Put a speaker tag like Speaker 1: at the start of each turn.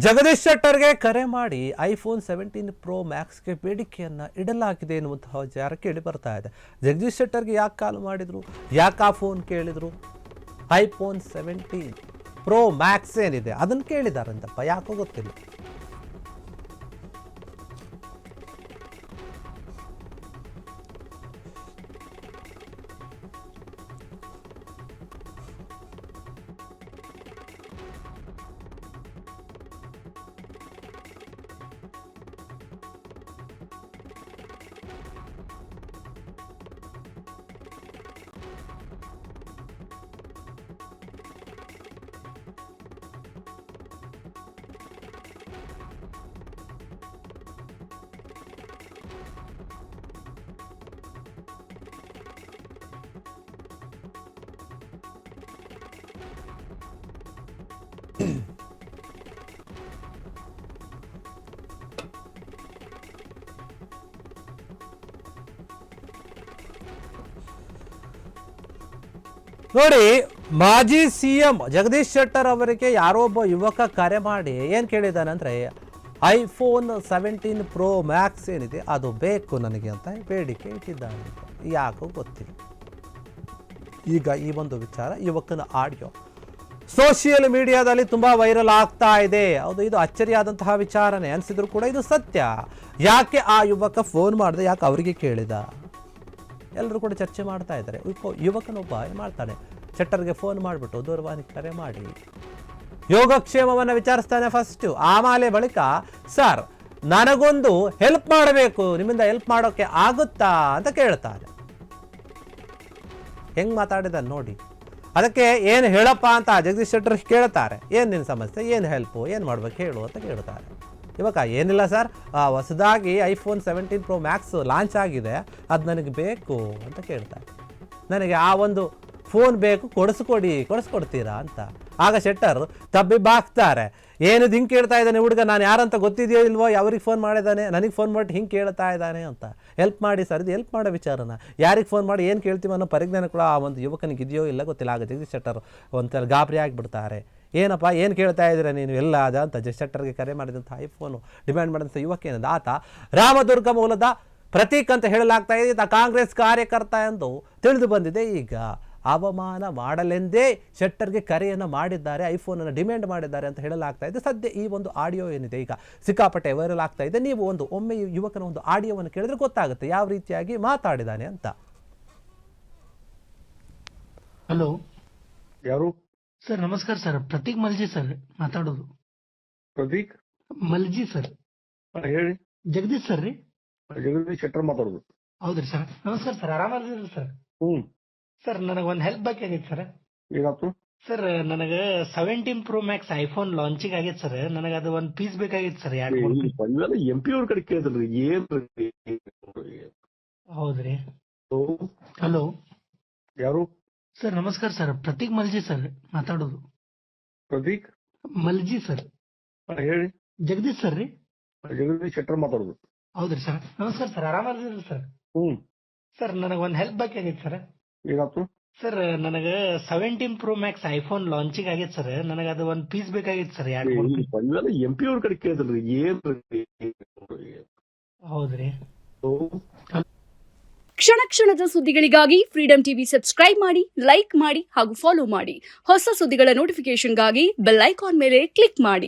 Speaker 1: ಜಗದೀಶ್ ಶೆಟ್ಟರ್ಗೆ ಕರೆ ಮಾಡಿ iPhone 17 pro ಮ್ಯಾಕ್ಸ್ಗೆ ಬೇಡಿಕೆಯನ್ನು ಇಡಲಾಗಿದೆ ಎನ್ನುವಂತಹ ವಿಚಾರ ಕೇಳಿ ಬರ್ತಾ ಇದೆ. ಜಗದೀಶ್ ಶೆಟ್ಟರ್ಗೆ ಯಾಕೆ ಕಾಲ್ ಮಾಡಿದ್ರು, ಯಾಕೆ ಆ ಫೋನ್ ಕೇಳಿದ್ರು? ಐಫೋನ್ 17 ಪ್ರೋ ಮ್ಯಾಕ್ಸ್ ಏನಿದೆ ಅದನ್ನು ಕೇಳಿದಾರಂತಪ್ಪ, ಯಾಕೋ ಗೊತ್ತಿಲ್ಲ. ನೋಡಿ, ಮಾಜಿ ಸಿಎಂ ಜಗದೀಶ್ ಶೆಟ್ಟರ್ ಅವರಿಗೆ ಯಾರೋ ಒಬ್ಬ ಯುವಕ ಕರೆ ಮಾಡಿ ಏನು ಕೇಳಿದಾನಂದ್ರೆ, ಐಫೋನ್ 17 ಪ್ರೋ ಮ್ಯಾಕ್ಸ್ ಏನಿದೆ ಅದು ಬೇಕು ನನಗೆ ಅಂತ ಬೇಡಿಕೆ ಇಟ್ಟಿದ್ದಾನೆ. ಯಾಕೋ ಗೊತ್ತಿಲ್ಲ. ಈಗ ಈ ಒಂದು ವಿಚಾರ, ಯುವಕನ ಆಡಿಯೋ ಸೋಷಿಯಲ್ ಮೀಡಿಯಾದಲ್ಲಿ ತುಂಬ ವೈರಲ್ ಆಗ್ತಾ ಇದೆ. ಹೌದು, ಇದು ಅಚ್ಚರಿಯಾದಂತಹ ವಿಚಾರನೆ ಅನಿಸಿದ್ರು ಕೂಡ ಇದು ಸತ್ಯ. ಯಾಕೆ ಆ ಯುವಕ ಫೋನ್ ಮಾಡಿದೆ, ಯಾಕೆ ಅವರಿಗೆ ಕೇಳಿದ, ಎಲ್ಲರೂ ಕೂಡ ಚರ್ಚೆ ಮಾಡ್ತಾ ಇದ್ದಾರೆ. ಯುವಕನೊಬ್ಬ ಏನು ಮಾಡ್ತಾನೆ, ಶೆಟ್ಟರ್ಗೆ ಫೋನ್ ಮಾಡಿಬಿಟ್ಟು ದೂರವಾಣಿ ಕರೆ ಮಾಡಿ ಯೋಗಕ್ಷೇಮವನ್ನು ವಿಚಾರಿಸ್ತಾನೆ ಫಸ್ಟು. ಆಮೇಲೆ ಬಳಿಕ, ಸರ್ ನನಗೊಂದು ಹೆಲ್ಪ್ ಮಾಡಬೇಕು, ನಿಮ್ಮಿಂದ ಹೆಲ್ಪ್ ಮಾಡೋಕ್ಕೆ ಆಗುತ್ತಾ ಅಂತ ಕೇಳ್ತಾನೆ. ಹೆಂಗೆ ಮಾತಾಡಿದ ನೋಡಿ. ಅದಕ್ಕೆ ಏನು ಹೇಳಪ್ಪ ಅಂತ ಜಗದೀಶ್ ಶೆಟ್ಟರ್ ಕೇಳ್ತಾರೆ. ಏನು ನಿನ್ನ ಸಮಸ್ಯೆ, ಏನು ಹೆಲ್ಪು, ಏನು ಮಾಡ್ಬೇಕು ಹೇಳು ಅಂತ ಕೇಳ್ತಾರೆ. ಇವಾಗ ಏನಿಲ್ಲ ಸರ್, ಹೊಸದಾಗಿ ಐಫೋನ್ 17 ಪ್ರೋ ಮ್ಯಾಕ್ಸ್ ಲಾಂಚ್ ಆಗಿದೆ, ಅದು ನನಗೆ ಬೇಕು ಅಂತ ಕೇಳ್ತಾರೆ. ನನಗೆ ಆ ಒಂದು ಫೋನ್ ಬೇಕು, ಕೊಡಿಸ್ಕೊಡ್ತೀರಾ ಅಂತ. ಆಗ ಶೆಟ್ಟರ್ ತಬ್ಬಿಬ್ಬಾಕ್ತಾರೆ. ಏನಿದು ಹಿಂಗೆ ಕೇಳ್ತಾ ಇದ್ದಾನೆ ಹುಡುಗ, ನಾನು ಯಾರಂತ ಗೊತ್ತಿದೆಯೋ ಇಲ್ವೋ, ಯಾರಿಗೆ ಫೋನ್ ಮಾಡಿದ್ದಾನೆ, ನನಗೆ ಫೋನ್ ಮಾಡಿ ಹಿಂಗೆ ಕೇಳ್ತಾ ಇದ್ದಾನೆ ಅಂತ. ಹೆಲ್ಪ್ ಮಾಡಿ ಸರ್, ಇದು ಹೆಲ್ಪ್ ಮಾಡೋ ವಿಚಾರನ, ಯಾರಿಗೆ ಫೋನ್ ಮಾಡಿ ಏನು ಕೇಳ್ತೀವಿ ಅನ್ನೋ ಪರಿಜ್ಞಾನ ಕೂಡ ಆ ಒಂದು ಯುವಕನಿಗೆ ಇದೆಯೋ ಇಲ್ಲ ಗೊತ್ತಿಲ್ಲ. ಆಗ ಜಗದೀಶ್ ಶೆಟ್ಟರ್ ಒಂಥರ ಗಾಬರಿ ಆಗಿಬಿಡ್ತಾರೆ. ಏನಪ್ಪ ಏನು ಕೇಳ್ತಾ ಇದ್ದೀರಾ ನೀನು, ಎಲ್ಲ ಅದ ಅಂತ ಶೆಟ್ಟರ್ಗೆ ಕರೆ ಮಾಡಿದಂಥ ಐಫೋನು ಡಿಮ್ಯಾಂಡ್ ಮಾಡಿದಂಥ ಯುವಕ ಏನಂದ, ಆತ ರಾಮದುರ್ಗ ಮೂಲದ ಪ್ರತೀಕ್ ಅಂತ ಹೇಳಲಾಗ್ತಾ ಇದೆ. ಈತ ಕಾಂಗ್ರೆಸ್ ಕಾರ್ಯಕರ್ತ ಎಂದು ತಿಳಿದು ಬಂದಿದೆ. ಈಗ ಅವಮಾನ ಮಾಡಲೆಂದೇ ಶೆಟ್ಟರ್ಗೆ ಕರೆಯನ್ನು ಮಾಡಿದ್ದಾರೆ, ಐಫೋನನ್ನು ಡಿಮ್ಯಾಂಡ್ ಮಾಡಿದ್ದಾರೆ ಅಂತ ಹೇಳಲಾಗ್ತಾ ಇದೆ. ಸದ್ಯ ಈ ಒಂದು ಆಡಿಯೋ ಏನಿದೆ ಈಗ ಸಿಕ್ಕಾಪಟ್ಟೆ ವೈರಲ್ ಆಗ್ತಾ ಇದೆ. ನೀವು ಒಮ್ಮೆ ಯುವಕನ ಒಂದು ಆಡಿಯೋವನ್ನು ಕೇಳಿದ್ರೆ ಗೊತ್ತಾಗುತ್ತೆ ಯಾವ ರೀತಿಯಾಗಿ ಮಾತಾಡಿದ್ದಾನೆ ಅಂತ.
Speaker 2: ಹಲೋ,
Speaker 3: ಯಾರು
Speaker 2: ಸರ್? ನಮಸ್ಕಾರ ಸರ್, ಪ್ರತೀಕ್ ಮಲ್ಜಿ ಸರ್ ಮಾತಾಡೋದು.
Speaker 3: ಪ್ರದೀಕ್
Speaker 2: ಮಲ್ಜಿ ಸರ್.
Speaker 3: ಹೇಳಿ.
Speaker 2: ಜಗದೀಶ್ ಸರ್ ರೀ?
Speaker 3: ಜಗದೀಶ್ ಶೆಟ್ಟರ್ ಮಾತಾಡೋದು.
Speaker 2: ಹೌದ್ರಿ ಸರ್. ನಮಸ್ಕಾರ ಸರ್, ಆರಾಮದಿರಿ ಸರ್? ಸರ್, ನನಗೆ ಒಂದು ಹೆಲ್ಪ್ ಬೇಕಾಗಿತ್ತು ಸರ್.
Speaker 3: ಏನಾಯ್ತು
Speaker 2: ಸರ್, ನನಗೆ 17 ಪ್ರೋ ಮ್ಯಾಕ್ಸ್ ಐಫೋನ್ ಲಾಂಚಿಂಗ್ ಆಗೈತೆ ಸರ್. ನನಗೆ ಅದು ಒಂದು ಪೀಸ್ ಬೇಕಾಗಿತ್ತು ಸರ್.
Speaker 3: MP ಅವ್ರ ಕಡೆ ಕೇಳಿದ್ರಿ ಏನ್?
Speaker 2: ಹೌದ್ರಿ. ಹಲೋ,
Speaker 3: ಯಾರು?
Speaker 2: ಸರ್ ನಮಸ್ಕಾರ ಸರ್, ಪ್ರತೀಕ್ ಮಲ್ಜಿ ಸರ್ ಮಾತಾಡೋದು.
Speaker 3: ಪ್ರದೀಕ್
Speaker 2: ಮಲ್ಜಿ ಸರ್.
Speaker 3: ಹೇಳಿ.
Speaker 2: ಜಗದೀಶ್ ಸರ್ ರೀ?
Speaker 3: ಜಗದೀಶ್ ಶೆಟ್ಟರ್ ಮಾತಾಡೋದು.
Speaker 2: ಹೌದ್ರಿ ಸರ್. ನಮಸ್ಕಾರ ಸರ್, ಆರಾಮದಿರಿ ಸರ್? ಸರ್, ನನಗೆ ಒಂದು ಹೆಲ್ಪ್ ಬೇಕಾಗಿತ್ತು ಸರ್.
Speaker 3: ಏನಾಯ್ತು?
Speaker 2: ಸರ್, ನನಗೆ 17 ಪ್ರೋ ಮ್ಯಾಕ್ಸ್ ಐಫೋನ್ ಲಾಂಚಿಂಗ್ ಆಗೈತೆ ಸರ್. ನನಗೆ ಅದು ಒಂದು ಪೀಸ್ ಬೇಕಾಗಿತ್ತು ಸರ್.
Speaker 3: MP ಅವ್ರ ಕಡೆ ಕೇಳಿದ್ರಿ ಏನ್?
Speaker 2: ಹೌದ್ರಿ.
Speaker 4: ಕ್ಷಣ ಕ್ಷಣದ ಸುದ್ದಿಗಳಿಗಾಗಿ ಫ್ರೀಡಂ ಟಿವಿ ಸಬ್ಸ್ಕ್ರೈಬ್ ಮಾಡಿ, ಲೈಕ್ ಮಾಡಿ ಹಾಗೂ ಫಾಲೋ ಮಾಡಿ. ಹೊಸ ಸುದ್ದಿಗಳ ನೋಟಿಫಿಕೇಶನ್ಗಾಗಿ ಬೆಲ್ ಐಕಾನ್ ಮೇಲೆ ಕ್ಲಿಕ್ ಮಾಡಿ.